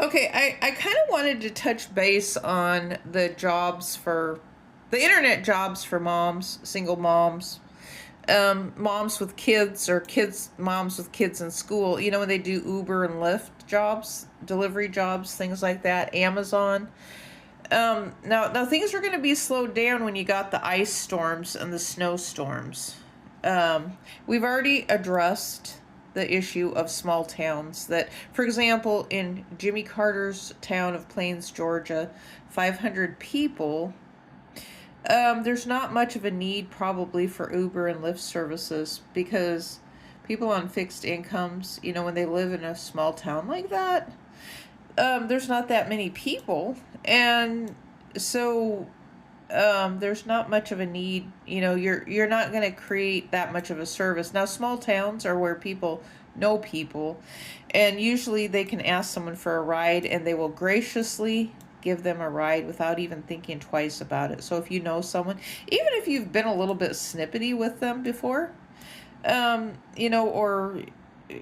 Okay, I kind of wanted to touch base on the internet jobs for moms, single moms, moms with kids, or moms with kids in school. You know, when they do Uber and Lyft jobs, delivery jobs, things like that, Amazon. Now things are going to be slowed down when you got the ice storms and the snowstorms. We've already addressed the issue of small towns. That, for example, in Jimmy Carter's town of Plains, Georgia, 500 people. There's not much of a need probably for Uber and Lyft services because people on fixed incomes, you know, when they live in a small town like that, there's not that many people, and so there's not much of a need. You know, you're not going to create that much of a service. Now, small towns are where people know people, and usually they can ask someone for a ride, and they will graciously give them a ride without even thinking twice about it. So if you know someone, even if you've been a little bit snippety with them before, you know, or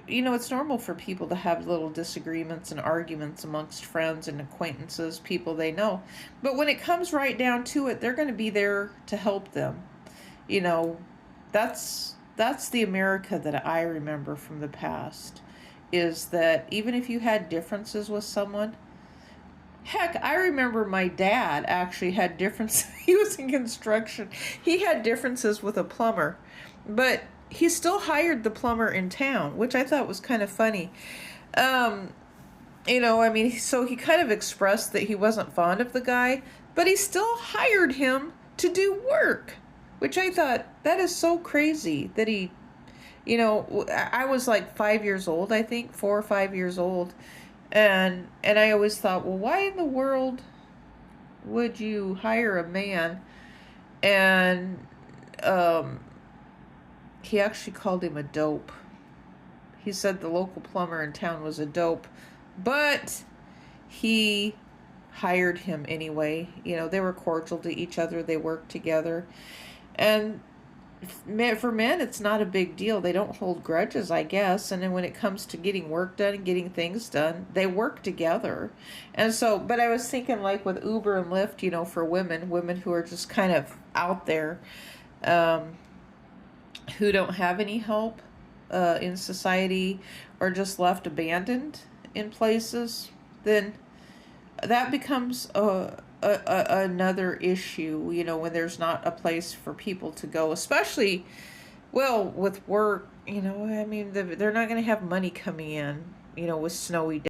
you know, it's normal for people to have little disagreements and arguments amongst friends and acquaintances, people they know. But when it comes right down to it, they're going to be there to help them. You know, that's the America that I remember from the past, is that even if you had differences with someone, heck, I remember my dad actually had differences. He was in construction. He had differences with a plumber, but he still hired the plumber in town, which I thought was kind of funny. Um, you know, I mean, so he kind of expressed that he wasn't fond of the guy, but he still hired him to do work, which I thought that is so crazy that he, you know, I was like 5 years old, I think, 4 or 5 years old, and I always thought, well, why in the world would you hire a man? And um, he actually called him a dope. He said the local plumber in town was a dope, but he hired him anyway. You know, they were cordial to each other, they worked together. And for men, it's not a big deal. They don't hold grudges, I guess. And then when it comes to getting work done and getting things done, they work together. And so, but I was thinking, like with Uber and Lyft, you know, for women who are just kind of out there, um, who don't have any help in society, or just left abandoned in places, then that becomes another issue, you know, when there's not a place for people to go, especially, well, with work, you know, I mean, they're not going to have money coming in, you know, with snowy